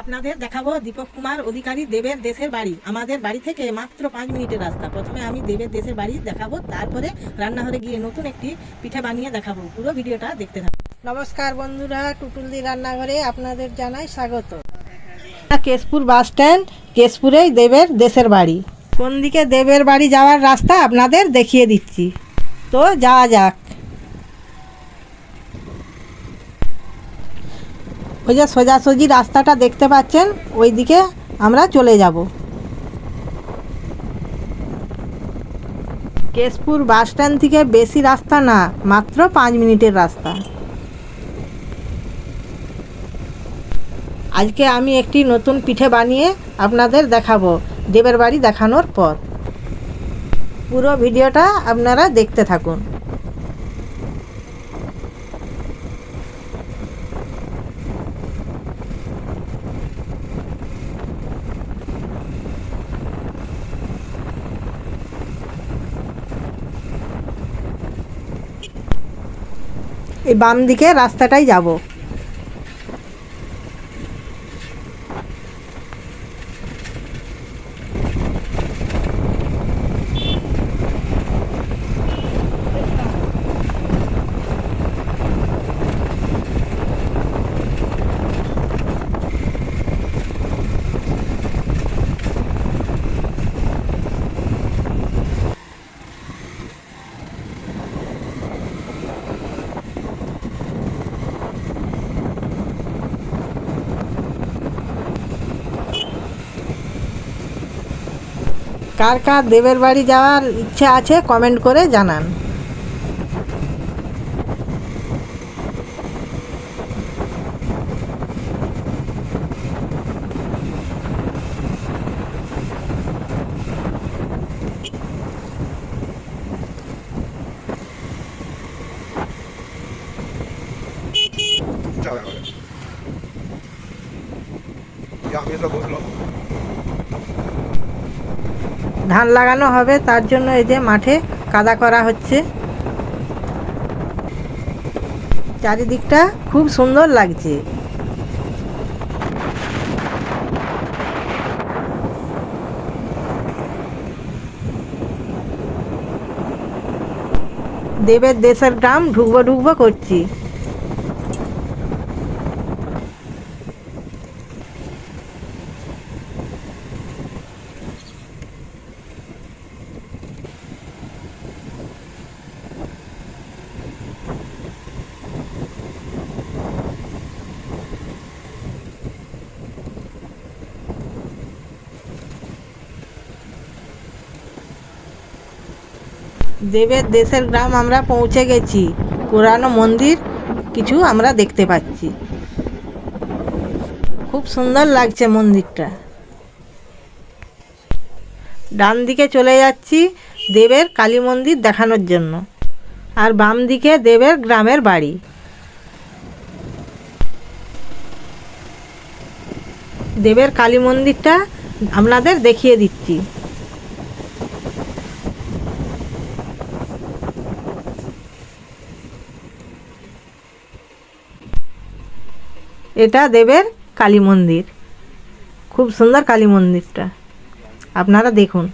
আপনাদের দেখাবো দীপক কুমার অধিকারী দেবের দেশের বাড়ি। আমাদের বাড়ি থেকে মাত্র 5 মিনিটের রাস্তা। প্রথমে আমি দেবের দেশের বাড়ি দেখাবো, তারপরে রান্নাঘরে গিয়ে নতুন একটি পিঠে বানিয়ে দেখাবো। পুরো ভিডিওটা দেখতে থাকুন। নমস্কার বন্ধুরা, টুটুলদি রান্নাঘরে আপনাদের জানাই স্বাগত। কেশপুর বাস স্ট্যান্ড, কেশপুরেই দেবের দেশের বাড়ি। কোন দিকে দেবের বাড়ি যাওয়ার রাস্তা আপনাদের দেখিয়ে দিচ্ছি, তো যাওয়া যাক। ওই যে সোজাসুজি রাস্তাটা দেখতে পাচ্ছেন, ওই দিকে আমরা চলে যাব। কেশপুর বাস স্ট্যান্ড থেকে বেশি রাস্তা না, মাত্র 5 মিনিটের রাস্তা। আজকে আমি একটি নতুন পিঠে বানিয়ে আপনাদের দেখাবো দেবের বাড়ি দেখানোর পর। পুরো ভিডিওটা আপনারা দেখতে থাকুন। এই বাম দিকে রাস্তাটাই যাব। কার কার দেবের বাড়ি যাওয়ার ইচ্ছে আছে কমেন্ট করে জানান। ধান লাগানো হবে, তার জন্য এই যে মাঠে কাদা করা হচ্ছে। চারিদিকটা খুব সুন্দর লাগছে। দেবের দেশের গ্রাম ঢুকবো ঢুকবো করছি। দেবের দেশের গ্রাম আমরা পৌঁছে গেছি। পুরানো মন্দির কিছু আমরা দেখতে পাচ্ছি। খুব সুন্দর লাগছে মন্দিরটা। ডান দিকে চলে যাচ্ছি দেবের কালী মন্দির দেখানোর জন্য, আর বাম দিকে দেবের গ্রামের বাড়ি। দেবের কালী মন্দিরটা আপনাদের দেখিয়ে দিচ্ছি। এটা দেবের কালী মন্দির। খুব সুন্দর কালী মন্দিরটা, আপনারা দেখুন।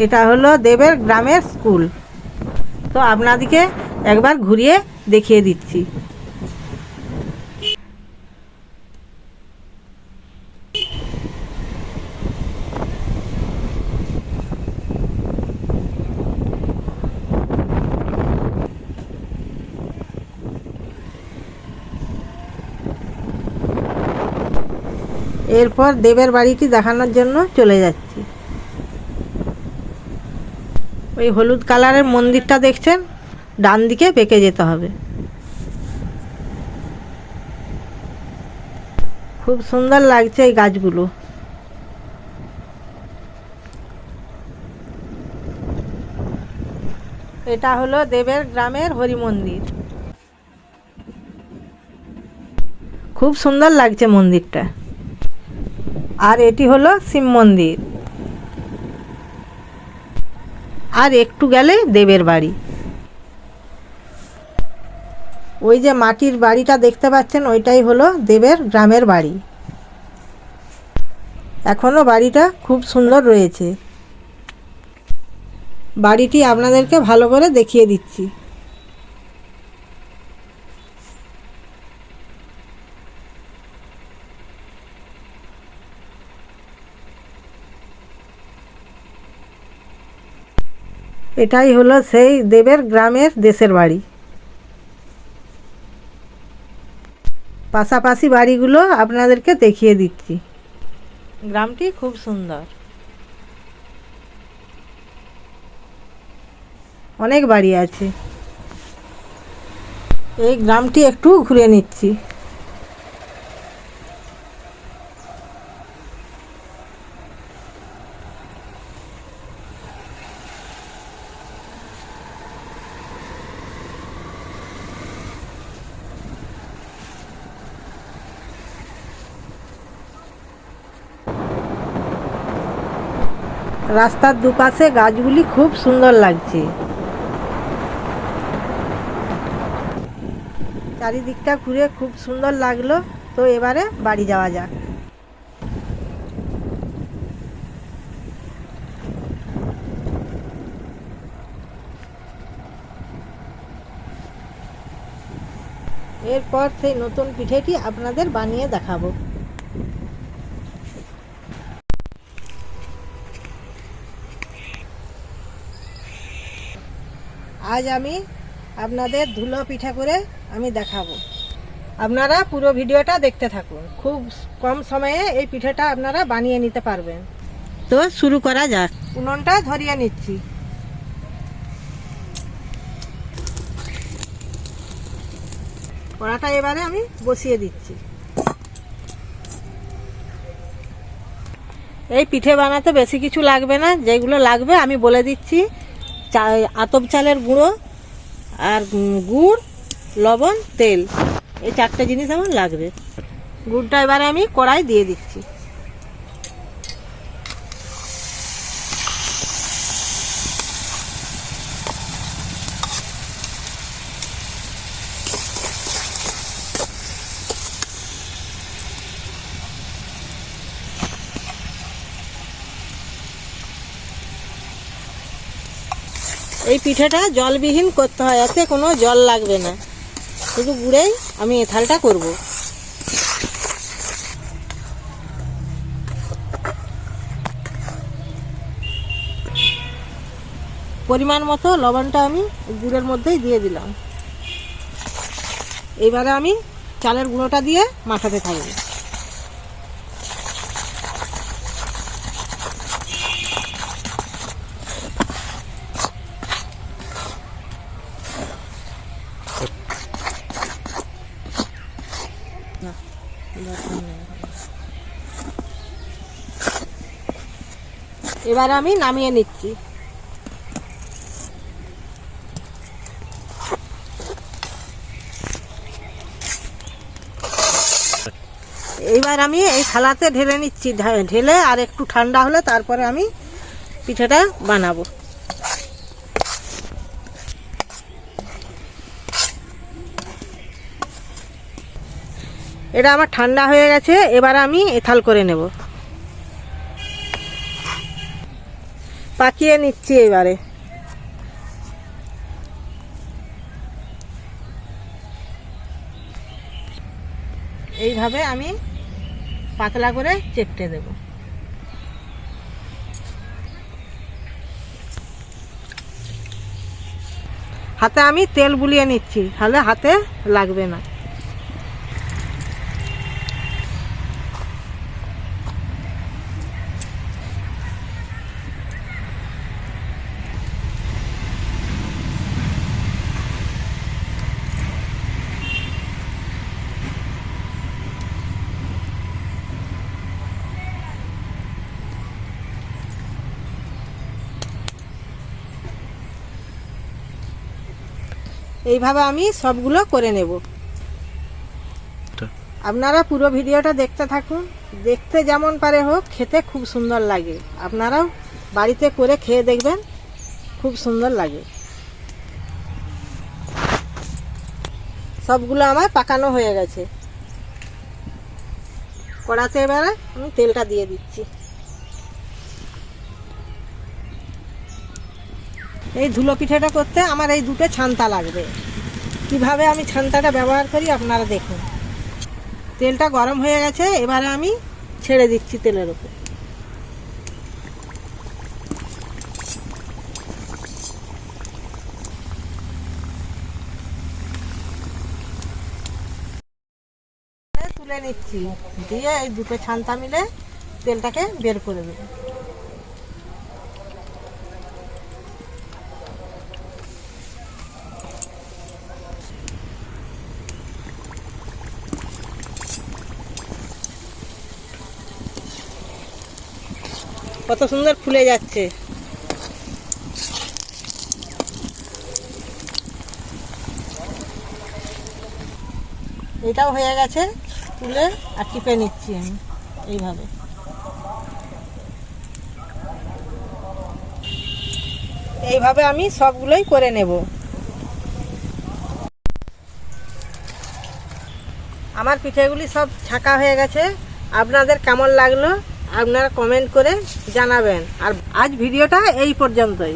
এটা হলো দেবের গ্রামের স্কুল, তো আপনাদেরকে একবার ঘুরিয়ে দেখিয়ে দিচ্ছি। এরপর দেবের বাড়িটি দেখানোর জন্য চলে যাচ্ছি। ওই হলুদ কালারের মন্দিরটা দেখছেন, ডান দিকে বেঁকে যেতে হবে। খুব সুন্দর লাগছে এই গাছগুলো। এটা হলো দেবের গ্রামের হরি মন্দির। খুব সুন্দর লাগছে মন্দিরটা। আর এটি হলো শিব মন্দির। আর একটু গেলে দেবের বাড়ি। ওই যে মাটির বাড়িটা দেখতে পাচ্ছেন ওইটাই হলো দেবের গ্রামের বাড়ি। এখনও বাড়িটা খুব সুন্দর রয়েছে। বাড়িটি আপনাদেরকে ভালো করে দেখিয়ে দিচ্ছি। এটাই হলো সেই দেবের গ্রামের দেশের বাড়ি। পাশাপাশি বাড়িগুলো আপনাদেরকে দেখিয়ে দিচ্ছি। গ্রামটি খুব সুন্দর, অনেক বাড়ি আছে। এই গ্রামটি একটু ঘুরে নিচ্ছি। রাস্তার দুপাশে গাছগুলি খুব সুন্দর লাগছে। চারিদিকটা ঘুরে খুব সুন্দর লাগলো। তো এবারে বাড়ি যাওয়া যাক। এরপর সেই নতুন পিঠেটি আপনাদের বানিয়ে দেখাবো। আজ আমি আপনাদের ধুলো পিঠা করে আমি দেখাবো। আপনারা পুরো ভিডিওটা দেখতে থাকুন। খুব কম সময়ে এই পিঠাটা আপনারা বানিয়ে নিতে পারবেন। তো শুরু করা যাক। উনুনটা ধরিয়ে নিচ্ছি। কড়াটা এবারে আমি বসিয়ে দিচ্ছি। এই পিঠে বানাতে বেশি কিছু লাগবে না, যেগুলো লাগবে আমি বলে দিচ্ছি। আতপ চালের গুঁড়ো আর গুড়, লবণ, তেল, এই 4টে জিনিস আমার লাগবে। গুড়টা এবারে আমি কড়াই দিয়ে দিচ্ছি। এই পিঠেটা জলবিহীন করতে হয়, এতে কোনো জল লাগবে না, শুধু গুড়েই আমি এথালটা করব। পরিমাণ মতো লবণটা আমি গুড়ের মধ্যেই দিয়ে দিলাম। এইবারে আমি চালের গুঁড়োটা দিয়ে মাখাতে থাকবো। এবার আমি নামিয়ে নিচ্ছি। এইবার আমি এই থালাতে ঢেলে নিচ্ছি। ঢেলে আর একটু ঠান্ডা হলে তারপরে আমি পিঠাটা বানাবো। এটা আমার ঠান্ডা হয়ে গেছে, এবার আমি এথাল করে নেব। পাকিয়ে নিচ্ছি এবারে। এইভাবে আমি পাতলা করে চেপটে দেব। হাতে আমি তেল বুলিয়ে নিচ্ছি, তাহলে হাতে লাগবে না। এইভাবে আমি সবগুলো করে নেব। আপনারা পুরো ভিডিওটা দেখতে থাকুন। দেখতে যেমন পারে হোক, খেতে খুব সুন্দর লাগে। আপনারাও বাড়িতে করে খেয়ে দেখবেন, খুব সুন্দর লাগে। সবগুলো আমার পাকানো হয়ে গেছে। কড়াতে এবারে আমি তেলটা দিয়ে দিচ্ছি। এই ধুলো পিঠাটা করতে আমার এই দুটো ছান্তা লাগবে। কিভাবে আমি ছান্তাটা ব্যবহার করি আপনারা দেখুন। তেলটা গরম হয়ে গেছে, এবারে আমি ছেড়ে দিচ্ছি তেলের উপর। তুলে নিচ্ছি, দিয়ে এই দুটো ছান্তা মিলে তেলটাকে বের করে দেবো। কত সুন্দর ফুলে যাচ্ছে। এটাও হয়ে গেছে, তুলে আর টিপে নিচ্ছি আমি এইভাবে। এইভাবে আমি সবগুলোই করে নেব। আমার পিঠেগুলি সব ছাকা হয়ে গেছে। আপনাদের কেমন লাগলো আপনারা কমেন্ট করে জানাবেন। আর আজ ভিডিওটা এই পর্যন্তই।